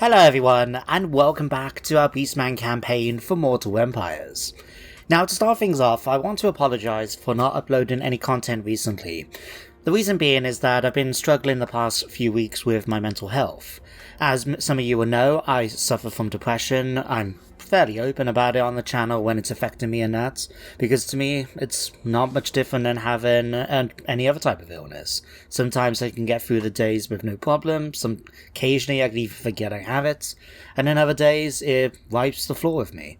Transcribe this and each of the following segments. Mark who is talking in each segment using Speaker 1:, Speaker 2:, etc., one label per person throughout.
Speaker 1: Hello everyone, and welcome back to our Beastman campaign for Mortal Empires. Now, to start things off, I want to apologise for not uploading any content recently. The reason being is that I've been struggling the past few weeks with my mental health. As some of you will know, I suffer from depression. I'm fairly open about it on the channel when it's affecting me and that, because to me it's not much different than having any other type of illness. Sometimes I can get through the days with no problem, occasionally I can even forget I have it, and then other days it wipes the floor with me.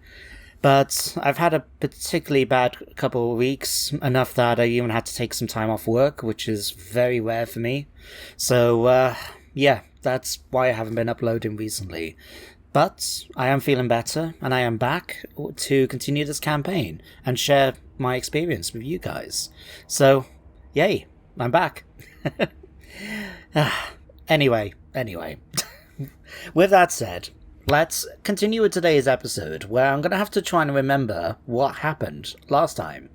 Speaker 1: But I've had a particularly bad couple of weeks, enough that I even had to take some time off work, which is very rare for me. So yeah, that's why I haven't been uploading recently. But I am feeling better, and I am back to continue this campaign and share my experience with you guys. So, yay, I'm back. Anyway. With that said, let's continue with today's episode, where I'm going to have to try and remember what happened last time.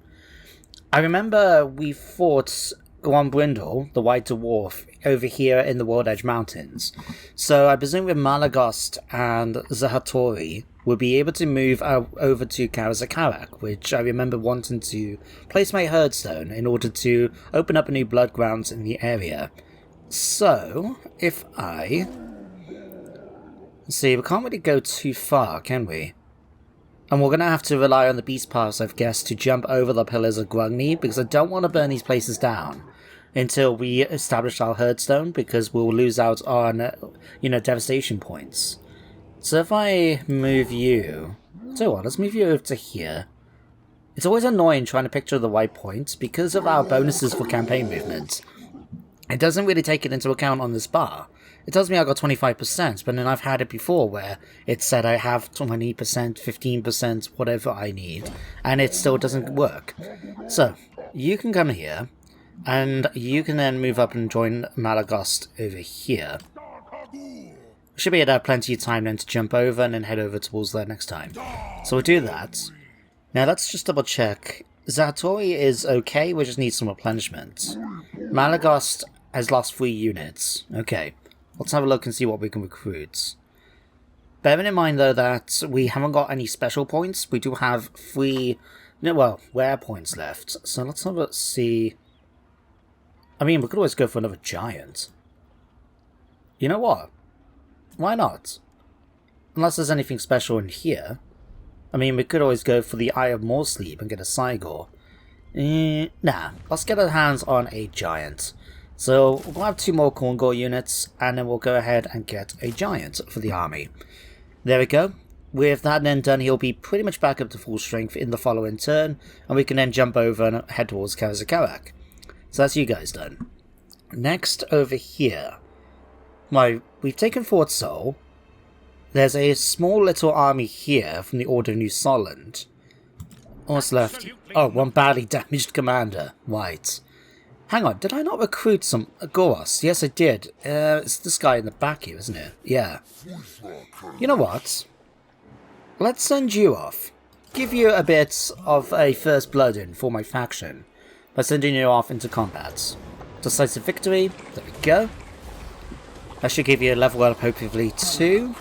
Speaker 1: I remember we fought Grombrindle, the White Dwarf, over here in the World Edge Mountains. So I presume with Malagast and Zahatori we'll be able to move over to Karazakarak, which I remember wanting to place my Herdstone in order to open up a new blood grounds in the area. So, if I... Let's see, we can't really go too far, can we? And we're going to have to rely on the Beast Pass, I've guessed, to jump over the Pillars of Grungni, because I don't want to burn these places down until we establish our Herdstone, because we'll lose out on, devastation points. So if I move you... So what, let's move you over to here. It's always annoying trying to picture the right point, because of our bonuses for campaign movement. It doesn't really take it into account on this bar. It tells me I got 25%, but then I've had it before where it said I have 20%, 15%, whatever I need, and it still doesn't work. So, you can come here, and you can then move up and join Malagast over here. We should be able to have plenty of time then to jump over and then head over towards there next time. So we'll do that. Now let's just double check. Zahatori is okay, we just need some replenishment. Malagast has lost 3 units. Okay, let's have a look and see what we can recruit. Bearing in mind though that we haven't got any special points, we do have 3, rare points left. So let's have a see. I mean, we could always go for another giant. You know what? Why not? Unless there's anything special in here. I mean, we could always go for the Eye of Morsleep and get a Cygor. Nah, let's get our hands on a giant. So we'll have 2 more Korngor units, and then we'll go ahead and get a giant for the army. There we go. With that then done, he'll be pretty much back up to full strength in the following turn, and we can then jump over and head towards Karazakarak. So that's you guys done. Next, over here. We've taken Fort Sol. There's a small little army here from the Order of New Solent. What's left? Oh, 1 badly damaged commander. Right. Hang on, did I not recruit some Ghorros? Yes, I did. It's this guy in the back here, isn't it? Yeah. You know what? Let's send you off. Give you a bit of a first blood in for my faction by sending you off into combat. Decisive victory. There we go. That should give you a level up, hopefully, too.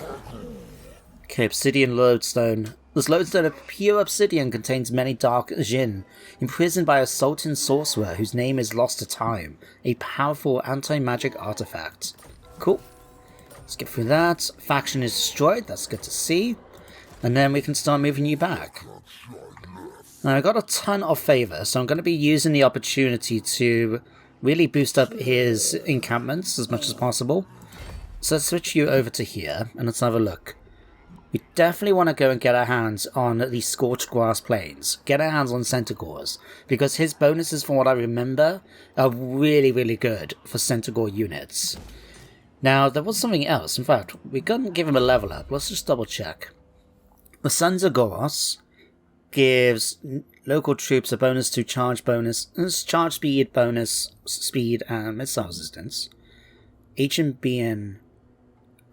Speaker 1: Okay, Obsidian Lodestone. This lodestone of pure obsidian contains many dark Jinn, imprisoned by a Sultan sorcerer whose name is lost to time. A powerful anti-magic artifact. Cool. Let's get through that. Faction is destroyed, that's good to see. And then we can start moving you back. Now, I got a ton of favour, so I'm going to be using the opportunity to really boost up his encampments as much as possible. So let's switch you over to here, and let's have a look. We definitely want to go and get our hands on the Scorched Grass Plains. Get our hands on Centaurs, because his bonuses, from what I remember, are really, really good for Centaur units. Now, there was something else. In fact, we couldn't give him a level up. Let's just double check. The Sons of Ghorros gives local troops a bonus to charge speed bonus, speed, and missile resistance. HMBN.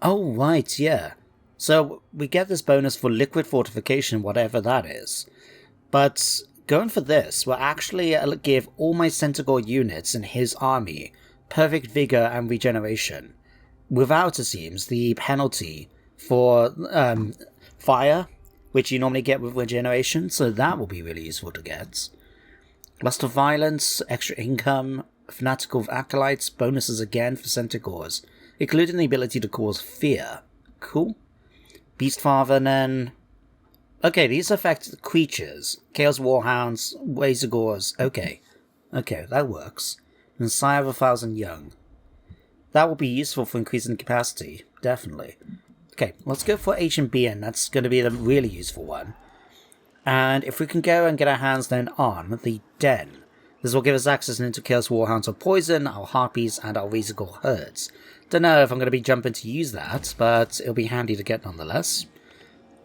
Speaker 1: Oh, right, yeah. So we get this bonus for liquid fortification, whatever that is. But going for this will actually give all my Centaur units in his army perfect vigor and regeneration, without, it seems, the penalty for fire, which you normally get with regeneration, so that will be really useful to get. Lust of Violence, extra income, Fanatical Acolytes, bonuses again for Centaurs, including the ability to cause fear. Cool. Beast Father then. Okay, these affect creatures. Chaos Warhounds, Razor. Okay. Okay, that works. And Sire of 1,000 Young. That will be useful for increasing capacity, definitely. Okay, let's go for HMBN, that's going to be the really useful one. And if we can go and get our hands then on the Den, this will give us access into Chaos Warhounds of Poison, our Harpies, and our Razor Herds. Don't know if I'm going to be jumping to use that, but it'll be handy to get nonetheless.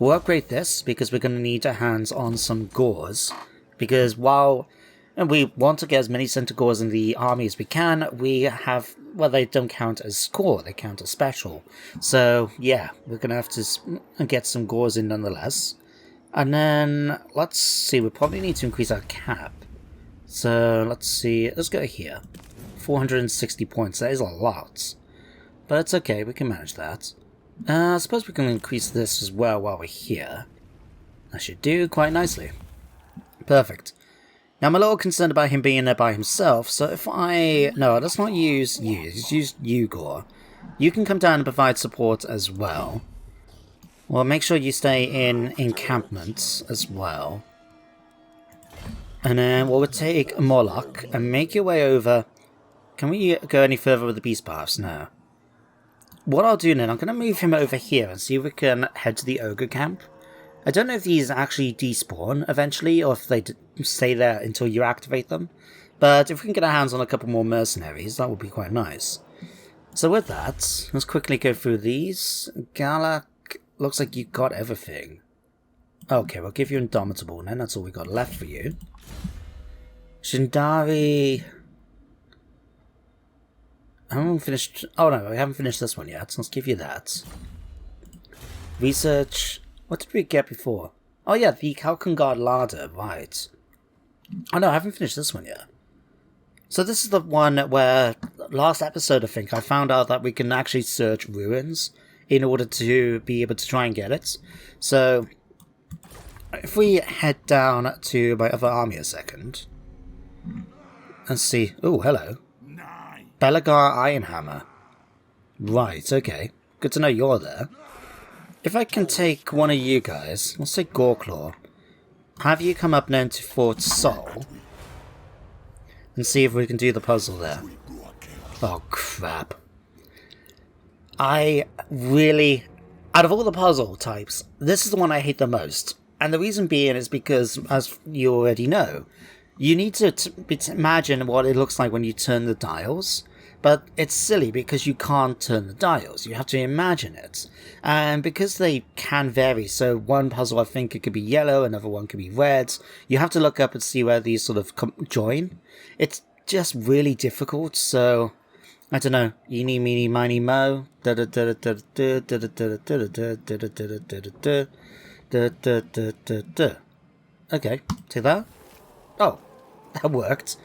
Speaker 1: We'll upgrade this, because we're going to need our hands on some Ghorros, because while we want to get as many Centaurs in the army as we can, we have, well, they don't count as core, they count as special. So, yeah, we're going to have to get some Ghorros in nonetheless. And then, let's see, we probably need to increase our cap. So, let's see, let's go here. 460 points, that is a lot. But it's okay, we can manage that. I suppose we can increase this as well while we're here. That should do quite nicely. Perfect. Now, I'm a little concerned about him being there by himself, so if I... No, let's not use you. Let's use you, Ghor. You can come down and provide support as well. Well, make sure you stay in encampments as well. And then we'll take Molokh and make your way over. Can we go any further with the beast paths? No. What I'll do then, I'm going to move him over here and see if we can head to the ogre camp. I don't know if these actually despawn eventually, or if they stay there until you activate them. But if we can get our hands on a couple more mercenaries, that would be quite nice. So with that, let's quickly go through these. Galak, looks like you got everything. Okay, we'll give you Indomitable then, that's all we got left for you. Shindari... I haven't finished... Oh no, we haven't finished this one yet, so let's give you that. Research... What did we get before? Oh yeah, the Kalkengard Larder, right. Oh no, I haven't finished this one yet. So this is the one where, last episode I think, I found out that we can actually search ruins in order to be able to try and get it. So, if we head down to my other army a second. Let's see. Oh, hello. Belagar Ironhammer. Right, okay. Good to know you're there. If I can take one of you guys, let's say Goreclaw, have you come up now to Fort Sol, and see if we can do the puzzle there. Oh, crap. I really... Out of all the puzzle types, this is the one I hate the most. And the reason being is because, as you already know, you need to imagine what it looks like when you turn the dials. But it's silly because you can't turn the dials. You have to imagine it. And because they can vary, so one puzzle I think it could be yellow, another one could be red. You have to look up and see where these sort of join. It's just really difficult, so... I don't know. Eeny, meeny, miny, mo. Okay, take that. Oh, that worked.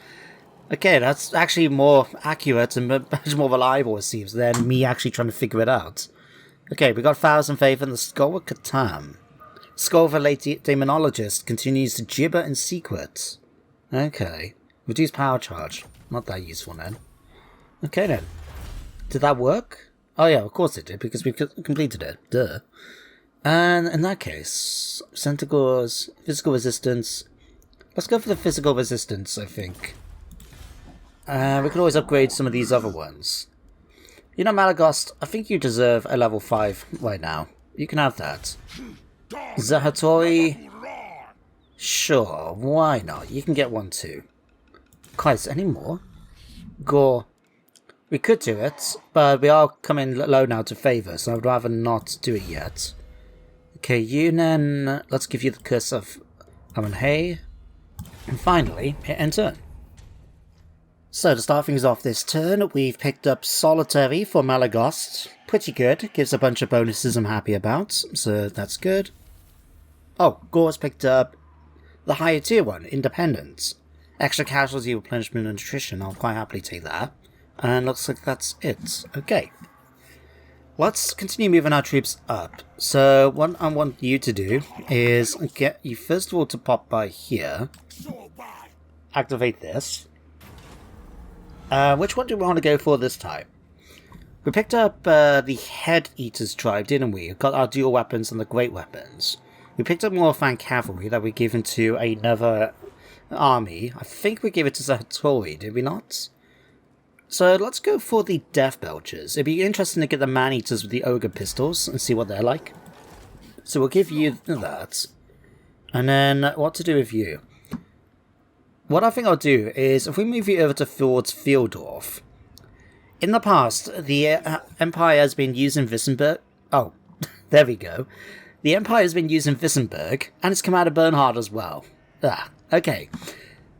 Speaker 1: Okay, that's actually more accurate and much more reliable, it seems, than me actually trying to figure it out. Okay, we got 1,000 faith in the Skull of Catan. Skull of a late demonologist continues to gibber in secret. Okay. Reduce power charge. Not that useful then. Okay then. Did that work? Oh yeah, of course it did, because we completed it. Duh. And in that case, Centaurs, physical resistance. Let's go for the physical resistance, I think. We could always upgrade some of these other ones. You know, Malagost, I think you deserve a level 5 right now. You can have that. Zahatori? Sure, why not? You can get one too. Christ, any more? Ghor. We could do it, but we are coming low now to favour, so I'd rather not do it yet. Okay, you then... Let's give you the Curse of Amanhei. And finally, hit enter. So to start things off this turn, we've picked up Solitary for Malagost. Pretty good, gives a bunch of bonuses I'm happy about, so that's good. Oh, Ghor's picked up the higher tier one, Independence. Extra casualty, replenishment and nutrition, I'll quite happily take that. And looks like that's it. Okay. let's continue moving our troops up. So what I want you to do is get you first of all to pop by here. Activate this. Which one do we want to go for this time? We picked up the Head Eaters tribe, didn't we? We got our dual weapons and the great weapons. We picked up more Fan Cavalry that we given to another army. I think we gave it to Satori, did we not? So let's go for the Death Belchers. It'd be interesting to get the Man-Eaters with the Ogre Pistols and see what they're like. So we'll give you that. And then what to do with you? What I think I'll do is, if we move you over towards Fieldorf. In the past, the Empire has been using Wissenberg. Oh, there we go. The Empire has been using Wissenberg, and its commander Bernhardt as well. Okay.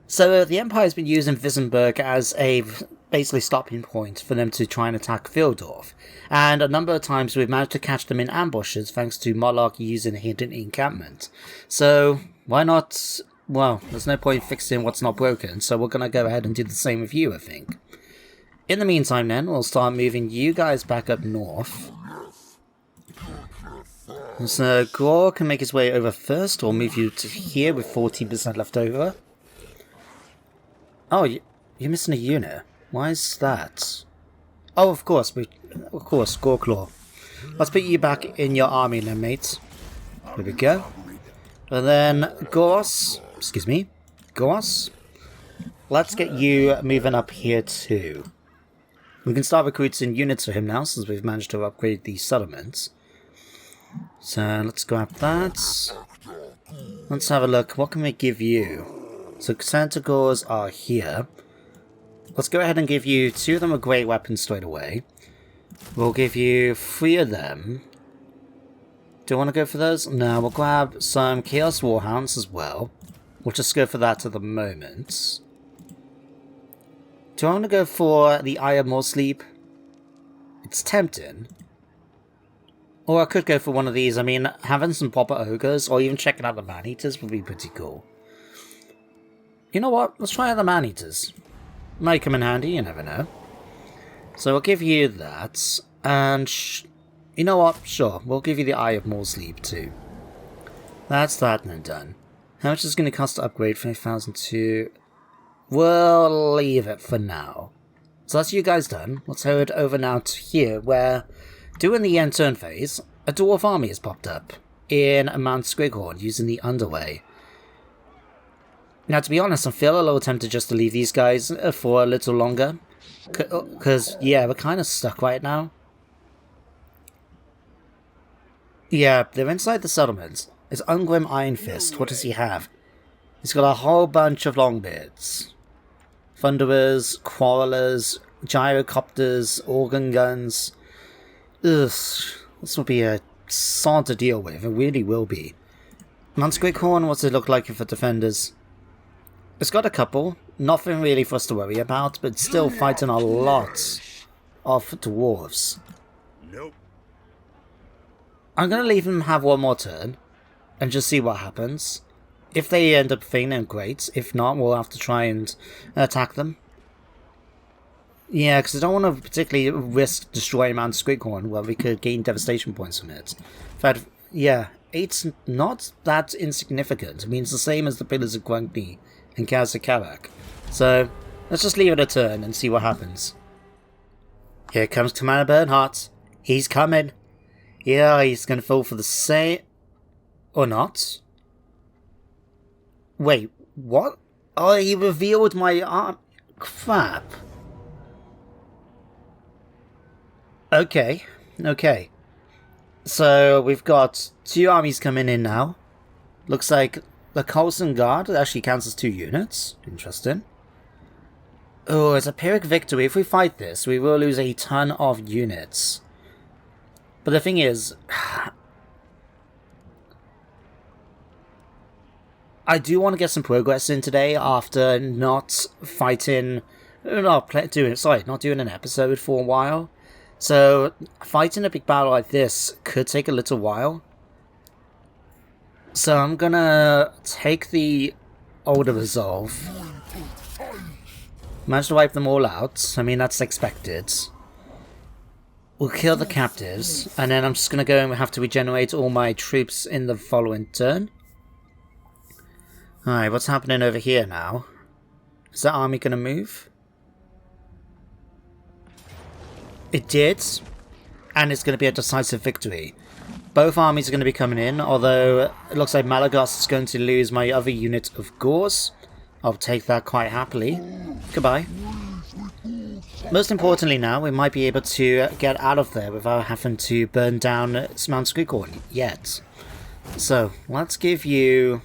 Speaker 1: So the Empire has been using Wissenberg as a basically stopping point for them to try and attack Fieldorf. And a number of times we've managed to catch them in ambushes thanks to Molokh using a hidden encampment. So why not? Well, there's no point fixing what's not broken, so we're going to go ahead and do the same with you, I think. In the meantime then, we'll start moving you guys back up north. So Ghorros can make his way over first. We'll move you to here with 14% left over. Oh, you're missing a unit. Why is that? Oh, of course, Goreclaw. Let's put you back in your army then, mates. There we go. And then Ghorros, let's get you moving up here too. We can start recruiting units for him now, since we've managed to upgrade the settlements. So let's grab that. Let's have a look. What can we give you? So Centaurs are here. Let's go ahead and give you 2 of them a great weapon straight away. We'll give you 3 of them. Do you want to go for those? No, we'll grab some Chaos Warhounds as well. We'll just go for that at the moment. Do I want to go for the Eye of More Sleep? It's tempting. Or I could go for one of these. I mean, having some proper ogres, or even checking out the Man-Eaters would be pretty cool. You know what? Let's try out the Man-Eaters. Might come in handy, you never know. So I'll give you that. And you know what? Sure, we'll give you the Eye of More Sleep too. That's that and done. How much is it going to cost to upgrade 5,000 to... We'll leave it for now. So that's you guys done. Let's head over now to here, where, during the end turn phase, a dwarf army has popped up in Mount Squighorn using the Underway. Now, to be honest, I feel a little tempted just to leave these guys for a little longer. Because, yeah, we're kind of stuck right now. Yeah, they're inside the settlements. It's Ungrim Iron Fist. What does he have? He's got a whole bunch of Longbeards. Thunderers, Quarrelers, Gyrocopters, Organ Guns. Ugh, this will be a sad to deal with. It really will be. Mount Squighorn, what's it look like for defenders? It's got a couple. Nothing really for us to worry about, but still fighting a lot of dwarves.
Speaker 2: Nope.
Speaker 1: I'm going to leave them have one more turn and just see what happens. If they end up failing, great. If not, we'll have to try and attack them. Yeah, because I don't want to particularly risk destroying Mount Squighorn where we could gain devastation points from it. In fact, yeah, 8's not that insignificant. I mean, it's the same as the Pillars of Gwangni and Kazakarak. So, let's just leave it a turn and see what happens. Here comes Commander Bernhardt. He's coming. Yeah, he's going to fall for the same... Or not. Wait, what? Oh, he revealed my arm. Crap. Okay. So, we've got 2 armies coming in now. Looks like the Coulson Guard actually counts as 2 units. Interesting. Oh, it's a Pyrrhic victory. If we fight this, we will lose a ton of units. But the thing is... I do want to get some progress in today after not doing an episode for a while. So, fighting a big battle like this could take a little while. So I'm gonna take the older resolve. Managed to wipe them all out. I mean, that's expected. We'll kill the captives, and then I'm just going to go and have to regenerate all my troops in the following turn. Alright, what's happening over here now? Is that army going to move? It did, and it's going to be a decisive victory. Both armies are going to be coming in, although it looks like Malagos is going to lose my other unit of Ghorros. I'll take that quite happily. Goodbye. Most importantly now, we might be able to get out of there without having to burn down Mount Slugtongue yet. So, let's give you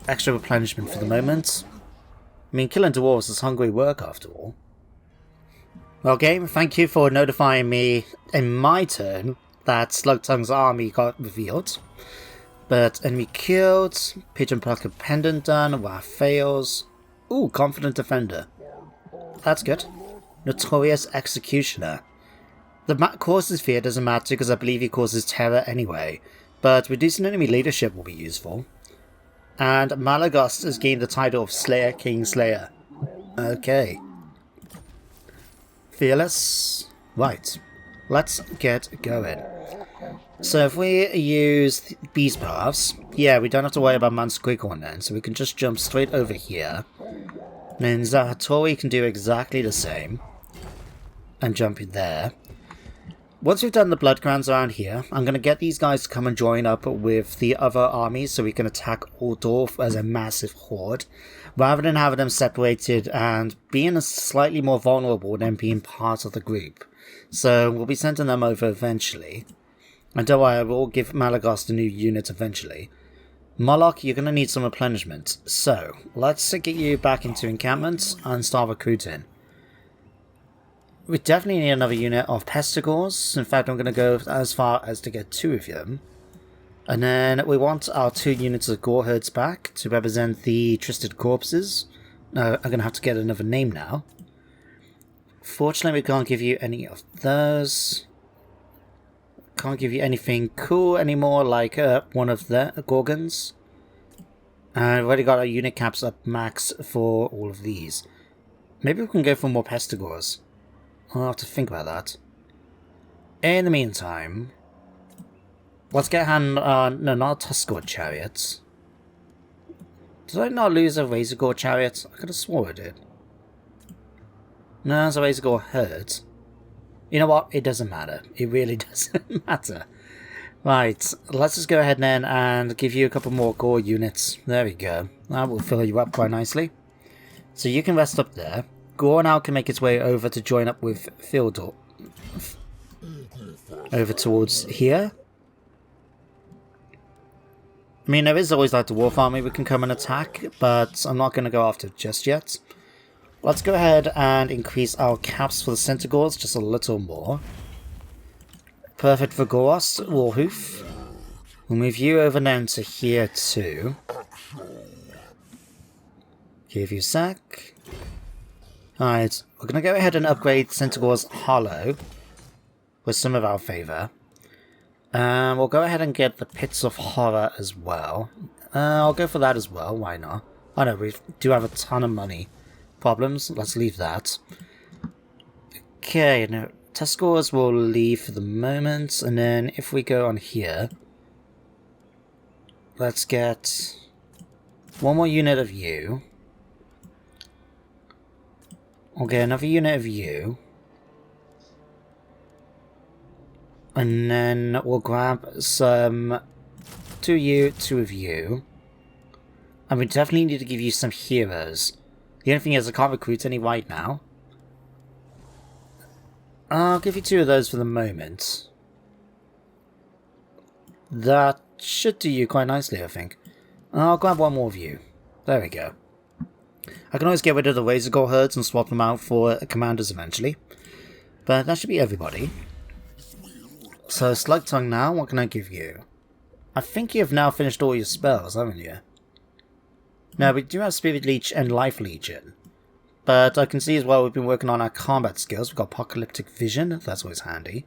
Speaker 1: extra replenishment for the moment. I mean, killing dwarves is hungry work after all. Well, game, thank you for notifying me in my turn that Slugtongue's army got revealed. But enemy killed, Pigeon Plucker Pendant done, Wrath fails. Ooh, Confident Defender. That's good. Notorious Executioner. The causes fear doesn't matter because I believe he causes terror anyway, but reducing enemy leadership will be useful. And Malagos has gained the title of Slayer King Slayer. Okay. Fearless. Right. Let's get going. So if we use Beast Paths, yeah, we don't have to worry about Mount Slugtongue then, so we can just jump straight over here. And then Zahatori can do exactly the same. And jump in there. Once we've done the blood crowns around here, I'm going to get these guys to come and join up with the other armies so we can attack Altdorf as a massive horde, rather than having them separated and being slightly more vulnerable than being part of the group. So we'll be sending them over eventually. And don't worry, I will give Malagos the new unit eventually. Molokh, you're going to need some replenishment. So, let's get you back into encampments and start recruiting. We definitely need another unit of pestigors. In fact, I'm going to go as far as to get 2 of them. And then we want our 2 units of Gorhoods back to represent the Twisted Corpses. I'm going to have to get another name now. Fortunately, we can't give you any of those. Can't give you anything cool anymore, like one of the Gorgons. And we've already got our unit caps up max for all of these. Maybe we can go for more pestigors. I'll have to think about that. In the meantime, let's get a hand on, no, not a Tuskor chariot. Did I not lose a Razor chariot? I could have swore I did. No, it's a Razor herd. You know what? It doesn't matter. It really doesn't matter. Right, let's just go ahead then and give you a couple more core units. There we go. That will fill you up quite nicely. So you can rest up there. Ghor now can make its way over to join up with Fildor. Over towards here. I mean, there is always like the Dwarf army we can come and attack, but I'm not going to go after it just yet. Let's go ahead and increase our caps for the Centaurs just a little more. Perfect for Ghorros, Warhoof. We'll move you over then to here too. Give you a sec. Alright, we're going to go ahead and upgrade Centaur's Hollow with some of our favour. We'll go ahead and get the Pits of Horror as well. I'll go for that as well, why not? I know, we do have a ton of money. Problems, let's leave that. Okay, now Tuskors will leave for the moment, and then if we go on here, let's get one more unit of you. Okay, another unit of you. And then we'll grab some 2 of you. And we definitely need to give you some heroes. The only thing is I can't recruit any right now. I'll give you 2 of those for the moment. That should do you quite nicely, I think. I'll grab 1 more of you. There we go. I can always get rid of the Razor herds and swap them out for commanders eventually. But that should be everybody. So, Slugtongue now, what can I give you? I think you have now finished all your spells, haven't you? No, we do have Spirit Leech and Life Legion. But I can see as well we've been working on our combat skills. We've got Apocalyptic Vision, that's always handy.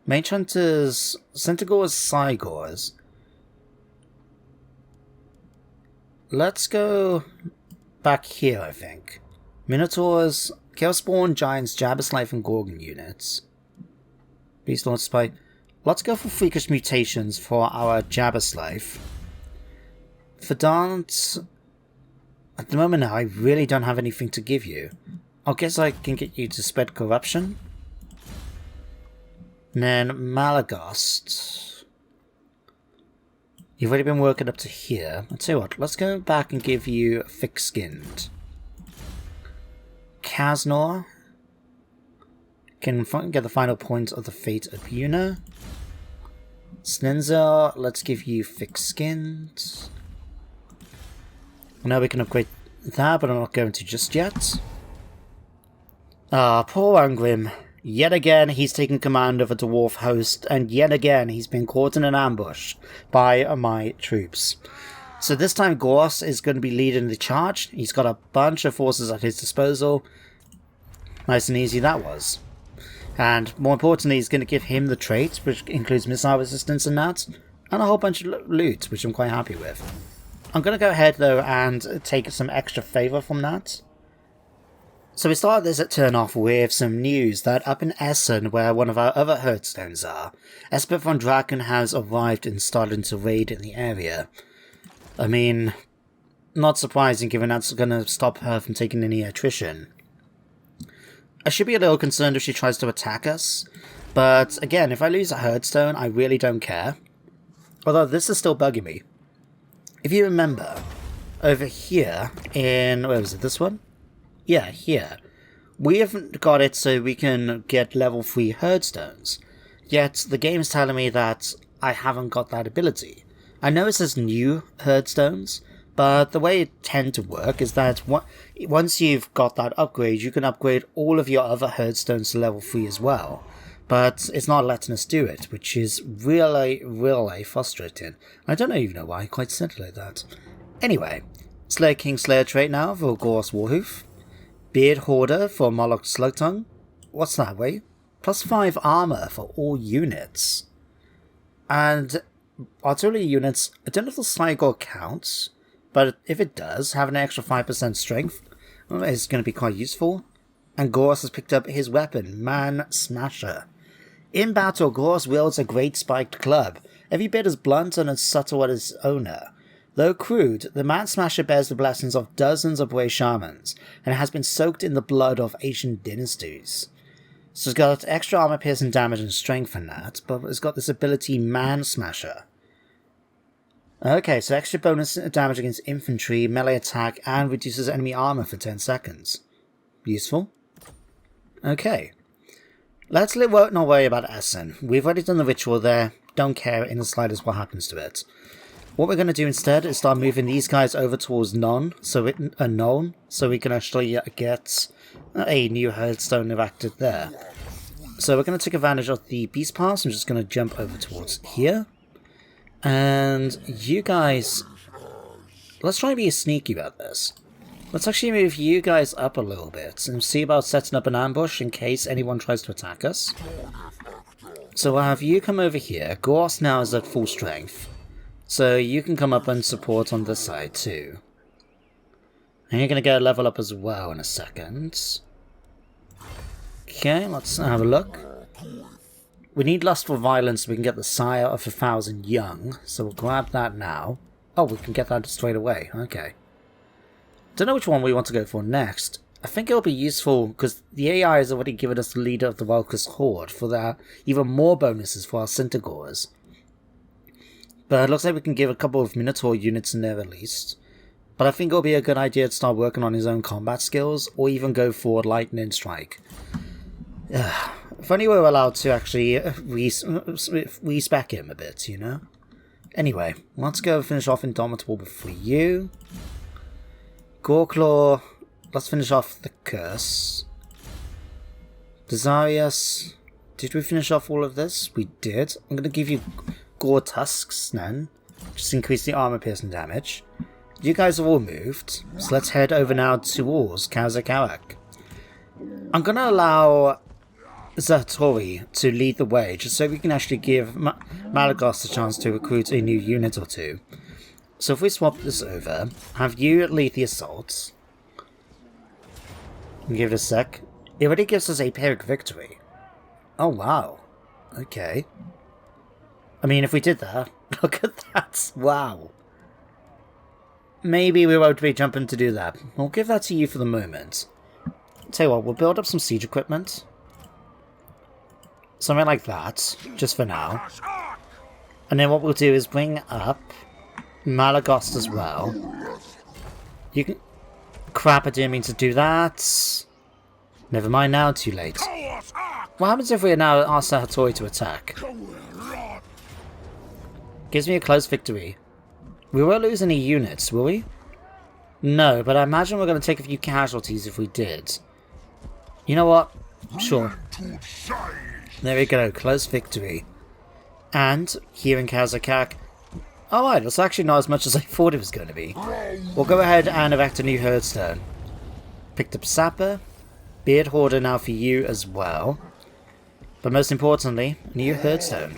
Speaker 1: Mage Hunters, Centaurs, Cygors. Let's go back here, I think. Minotaurs, Kill Spawn, Giants, Jabberslave, and Gorgon units. Beast Lord Spy. Let's go for Freakish Mutations for our Jabberslave. For Dance, at the moment now, I really don't have anything to give you. I guess I can get you to spread corruption. And then Malagast. You've already been working up to here. I'll tell you what, let's go back and give you Thick-Skinned. Kaznor can get the final point of the Fate of Yuna. Snenzer, let's give you Thick-Skinned. Now we can upgrade that, but I'm not going to just yet. Ah, poor Angrim. Yet again, he's taken command of a dwarf host, and yet again, he's been caught in an ambush by my troops. So this time, Ghorros is going to be leading the charge. He's got a bunch of forces at his disposal. Nice and easy that was. And more importantly, he's going to give him the trait, which includes missile resistance and that, and a whole bunch of loot, which I'm quite happy with. I'm going to go ahead, though, and take some extra favour from that. So we started this at turn off with some news that up in Essen, where one of our other Hearthstones are, Esper von Draken has arrived and started to raid in the area. I mean, not surprising given that's going to stop her from taking any attrition. I should be a little concerned if she tries to attack us, but again, if I lose a Hearthstone, I really don't care. Although this is still bugging me. If you remember, over here in, where was it, this one? Yeah, here. We haven't got it so we can get level 3 Hearthstones, yet the game's telling me that I haven't got that ability. I know it says new Hearthstones, but the way it tends to work is that once you've got that upgrade, you can upgrade all of your other Hearthstones to level 3 as well. But it's not letting us do it, which is really, really frustrating. I don't even know why I quite said it like that. Anyway, Slayer King Slayer trait now for Ghorros Warhoof. Beard Hoarder for Molokh Slugtongue. What's that way? Plus 5 armor for all units. And artillery units, I don't know if the Cygor counts, but if it does, have an extra 5% strength is going to be quite useful. And Ghorros has picked up his weapon, Man Smasher. In battle, Ghorros wields a great spiked club, every bit as blunt and as subtle as its owner. Though crude, the Man Smasher bears the blessings of dozens of brave shamans, and has been soaked in the blood of ancient dynasties. So it's got extra armor piercing damage and strength from that, but it's got this ability Man Smasher. Okay, so extra bonus damage against infantry, melee attack, and reduces enemy armor for 10 seconds. Useful. Okay. Let's not worry about Essen. We've already done the ritual there, don't care in the slightest what happens to it. What we're going to do instead is start moving these guys over towards Nuln, so we can actually get a new Hearthstone erected there. So we're going to take advantage of the Beast Pass. I'm just going to jump over towards here. And you guys, let's try and be sneaky about this. Let's actually move you guys up a little bit and see about setting up an ambush in case anyone tries to attack us. So we'll have you come over here. Ghorros now is at full strength. So you can come up and support on this side too. And you're going to get a level up as well in a second. Okay, let's have a look. We need Lust for Violence so we can get the Sire of 1,000 Young. So we'll grab that now. Oh, we can get that straight away. Okay. Don't know which one we want to go for next. I think it'll be useful because the AI has already given us the leader of the Welkus Horde for their even more bonuses for our Centaurs. But it looks like we can give a couple of Minotaur units in there at least. But I think it'll be a good idea to start working on his own combat skills, or even go for Lightning Strike. If only we were allowed to actually respec him a bit, you know? Anyway, let's go finish off Indomitable before you. Goreclaw, let's finish off the Curse. Desarius, did we finish off all of this? We did. I'm going to give you Gore Tusks then, just increase the armor piercing damage. You guys are all moved, so let's head over now towards Kazakarak. I'm going to allow Zatori to lead the way, just so we can actually give Malagast a chance to recruit a new unit or two. So if we swap this over, have you lead the assault. Give it a sec. It already gives us a Pyrrhic victory. Oh, wow. Okay. I mean, if we did that, look at that. Wow. Maybe we won't be jumping to do that. We'll give that to you for the moment. Tell you what, we'll build up some siege equipment. Something like that, just for now. And then what we'll do is bring up Malagos as well. You can... Crap, I didn't mean to do that. Never mind now, too late. What happens if we now ask Sahatori to attack? Gives me a close victory. We won't lose any units, will we? No, but I imagine we're going to take a few casualties if we did. You know what? Sure. There we go, close victory. And, here in Kazakak... Alright, that's actually not as much as I thought it was going to be. We'll go ahead and erect a new herdstone. Picked up Sapper. Beard Hoarder now for you as well. But most importantly, a new herdstone.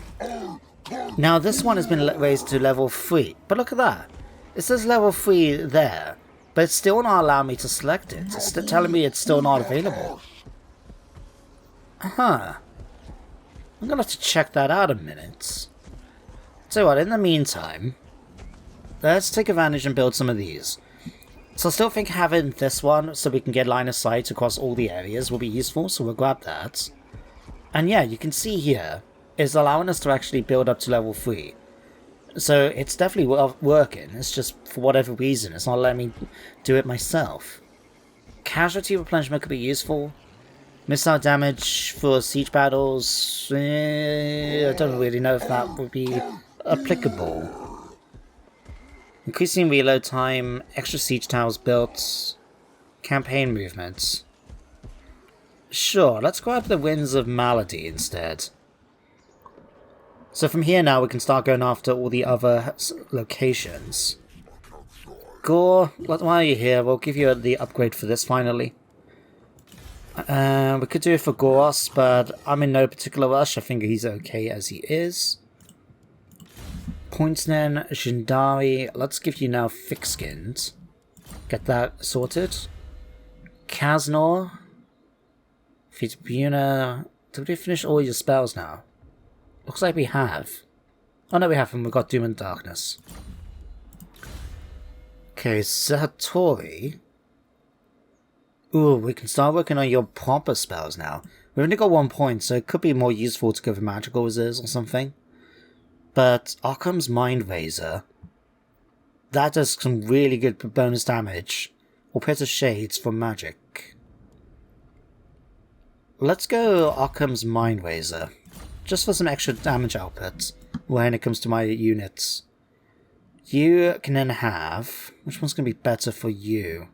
Speaker 1: Now this one has been raised to level 3. But look at that. It says level 3 there. But it's still not allowing me to select it. It's still telling me it's still not available. Huh. I'm going to have to check that out a minute. So what, in the meantime, let's take advantage and build some of these. So I still think having this one so we can get line of sight across all the areas will be useful, so we'll grab that. And yeah, you can see here, it's allowing us to actually build up to level 3. So it's definitely working, it's just for whatever reason, it's not letting me do it myself. Casualty replenishment could be useful. Missile damage for siege battles, I don't really know if that would be applicable. Increasing reload time, extra siege towers built, campaign movements. Sure, let's grab the Winds of Malady instead. So from here now we can start going after all the other locations. Gore, while are you here? We'll give you the upgrade for this finally. We could do it for Ghorros, but I'm in no particular rush. I think he's okay as he is. Pointsnen, Jindari, let's give you now thick skins. Get that sorted. Kaznor, Fitzbuna. Did we finish all your spells now? Looks like we have. Oh no, we haven't. We've got Doom and Darkness. Okay, Satori. Ooh, we can start working on your proper spells now. We've only got 1 point, so it could be more useful to go for magical reserves or something. But Occam's Mind Razor, that does some really good bonus damage. Or Pit of Shades for magic. Let's go Occam's Mind Razor, just for some extra damage output when it comes to my units. You can then have... Which one's going to be better for you?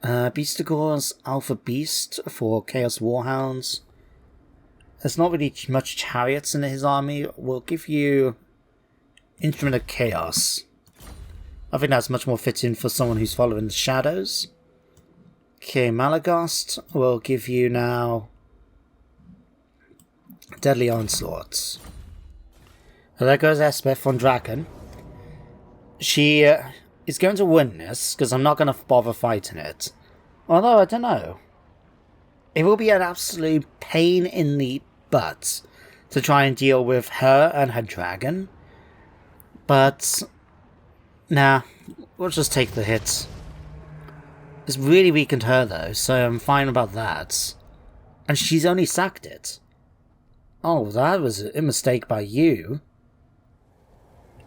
Speaker 1: Beastigor's Alpha Beast for Chaos Warhounds. There's not really much chariots in his army. We'll give you Instrument of Chaos. I think that's much more fitting for someone who's following the shadows. Okay, Malagos will give you now Deadly Onslaught. And there goes Espeth von Draken. She is going to win this, because I'm not going to bother fighting it. Although, I don't know. It will be an absolute pain in the butt to try and deal with her and her dragon. But, nah, we'll just take the hit. It's really weakened her though, so I'm fine about that. And she's only sacked it. Oh, that was a mistake by you.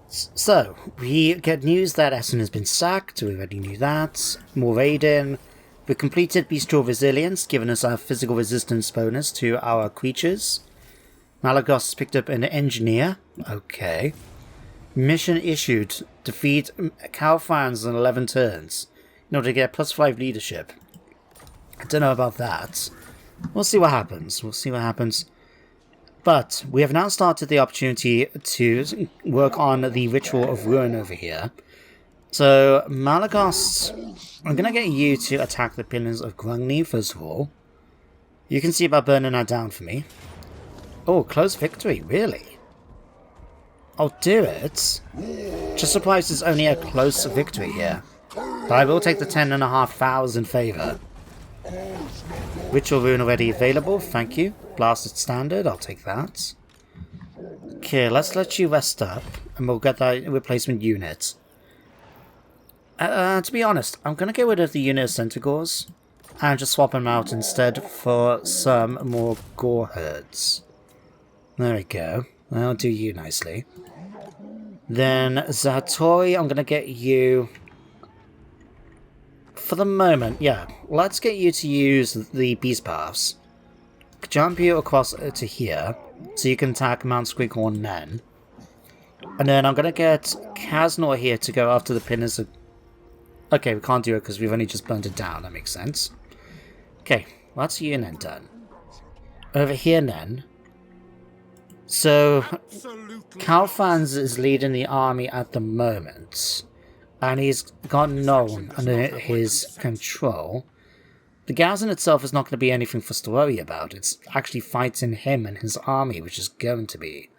Speaker 1: So, we get news that Essen has been sacked, we already knew that. More raiding. We completed Bestial Resilience, giving us our physical resistance bonus to our creatures. Malagos picked up an Engineer. Okay. Mission issued. Defeat Calfans in 11 turns. In order to get +5 leadership. I don't know about that. We'll see what happens. We'll see what happens. But we have now started the opportunity to work on the Ritual of Ruin over here. So, Malagos, I'm going to get you to attack the Pillars of Grungni first of all. You can see about burning that down for me. Oh, close victory, really? I'll do it. Just surprised it's only a close victory here. But I will take the 10,500 favor. Ritual rune already available, thank you. Blasted standard, I'll take that. Okay, let's let you rest up, and we'll get that replacement unit. To be honest, I'm going to get rid of the unit of Centaurs, and just swap them out instead for some more Gore herds. There we go. That'll do you nicely. Then, Zatori, I'm going to get you... For the moment, yeah, let's get you to use the Beast Paths. Jump you across to here, so you can attack Mount Squighorn then. And then I'm going to get Kaznor here to go after the Pinners of... Okay, we can't do it because we've only just burned it down, that makes sense. Okay, that's you then done. Over here then. So, Kalfans is leading the army at the moment. And he's got Nuln under his control. The garrison itself is not going to be anything for us to worry about. It's actually fighting him and his army, which is going to be.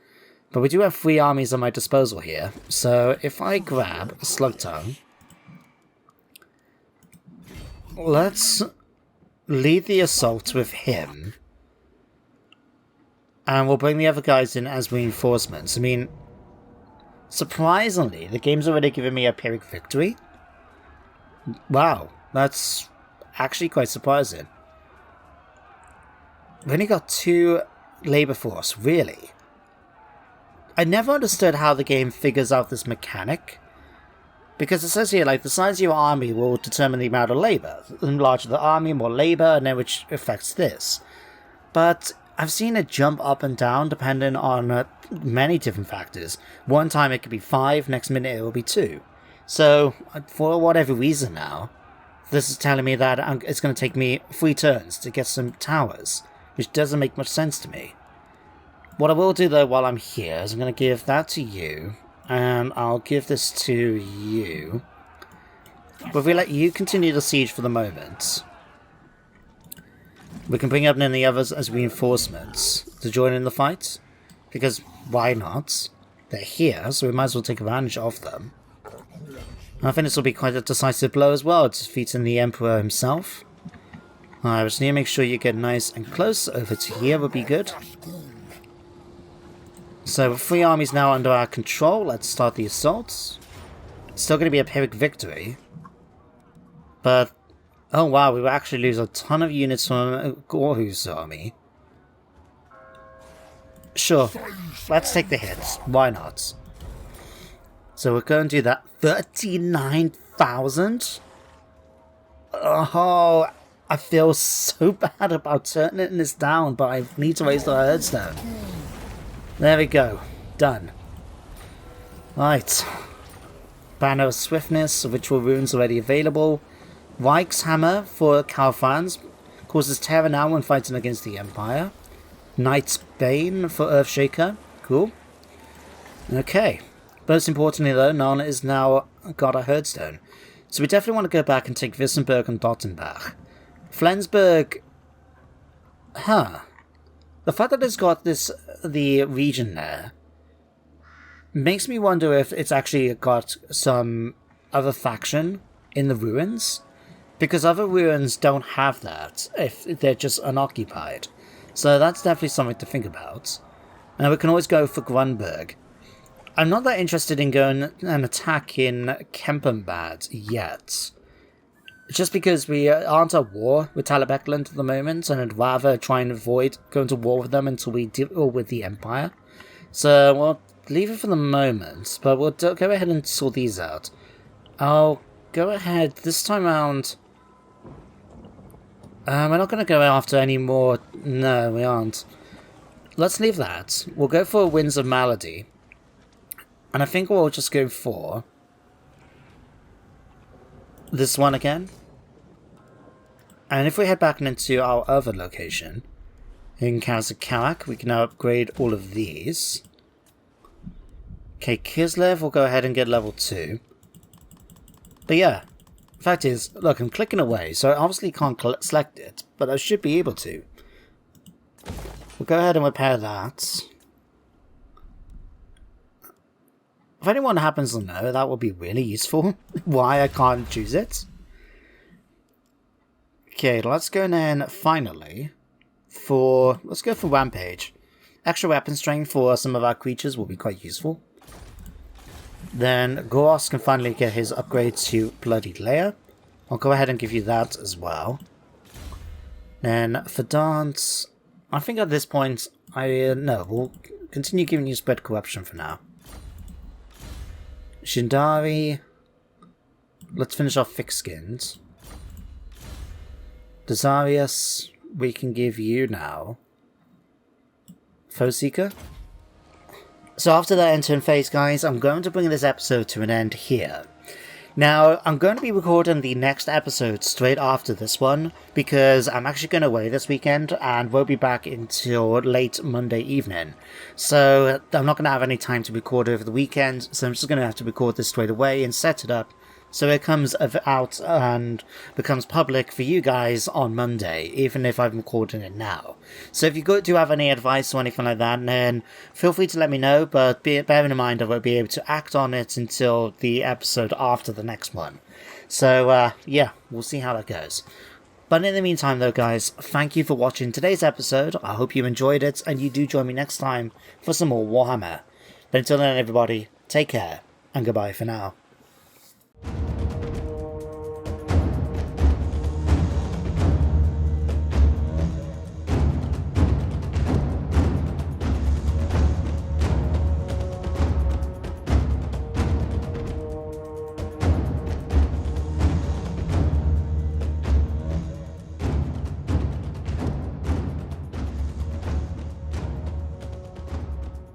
Speaker 1: But we do have 3 armies at my disposal here. So if I grab Slugtongue, let's lead the assault with him. And we'll bring the other guys in as reinforcements. I mean... Surprisingly, the game's already given me a Pyrrhic victory. Wow, that's actually quite surprising. We've only got 2 labor force, really. I never understood how the game figures out this mechanic. Because it says here, like, the size of your army will determine the amount of labor. The larger the army, more labor, and then which affects this. But... I've seen it jump up and down depending on many different factors. One time it could be 5, next minute it will be 2. So, for whatever reason now, this is telling me that it's going to take me 3 turns to get some towers, which doesn't make much sense to me. What I will do though while I'm here is I'm going to give that to you, and I'll give this to you. But if we let you continue the siege for the moment... We can bring up any others as reinforcements to join in the fight. Because why not? They're here, so we might as well take advantage of them. I think this will be quite a decisive blow as well, defeating the Emperor himself. I just need to make sure you get nice and close over to here would be good. So with 3 armies now under our control, let's start the assaults. It's still going to be a Pyrrhic victory. But... Oh wow, we will actually lose a ton of units from Ghorros' army. Sure, let's take the hits. Why not? So we're going to do that. 39,000? Oh, I feel so bad about turning this down, but I need to raise the Herdstone. There we go. Done. Right. Banner of Swiftness, Ritual Runes already available. Reich's Hammer for Kalfans causes terror now when fighting against the Empire. Knight's Bane for Earthshaker. Cool. Okay. Most importantly though, Nuln is now got a Herdstone. So we definitely want to go back and take Wissenberg and Dottenbach. Flensburg... Huh. The fact that it's got the region there makes me wonder if it's actually got some other faction in the ruins. Because other ruins don't have that, if they're just unoccupied. So that's definitely something to think about. And we can always go for Grunberg. I'm not that interested in going and attacking Kempenbad yet. Just because we aren't at war with Talabekland at the moment, and I'd rather try and avoid going to war with them until we deal with the Empire. So we'll leave it for the moment, but we'll go ahead and sort these out. I'll go ahead this time around... we're not going to go after any more... No, we aren't. Let's leave that. We'll go for Winds of Malady. And I think we'll just go for... this one again. And if we head back into our other location, in Kazakarak, we can now upgrade all of these. Okay, Kislev will go ahead and get level 2. But yeah, the fact is, look, I'm clicking away, so I obviously can't select it, but I should be able to. We'll go ahead and repair that. If anyone happens to know, that would be really useful. Why I can't choose it. Okay, let's go then, finally, let's go for Rampage. Extra weapon strength for some of our creatures will be quite useful. Then Ghorros can finally get his upgrade to Bloodied Lair. I'll go ahead and give you that as well. Then for Dance, I think at this point, no, we'll continue giving you Spread Corruption for now. Shindari, let's finish off Thick Skins. Desarius, we can give you now Foe Seeker. So after that end turn phase, guys, I'm going to bring this episode to an end here. Now, I'm going to be recording the next episode straight after this one, because I'm actually going away this weekend, and won't be back until late Monday evening. So, I'm not going to have any time to record over the weekend, so I'm just going to have to record this straight away and set it up so it comes out and becomes public for you guys on Monday, even if I'm recording it now. So if you do have any advice or anything like that, then feel free to let me know, but bear in mind I won't be able to act on it until the episode after the next one. So, yeah, we'll see how that goes. But in the meantime though, guys, thank you for watching today's episode. I hope you enjoyed it, and you do join me next time for some more Warhammer. But until then, everybody, take care, and goodbye for now.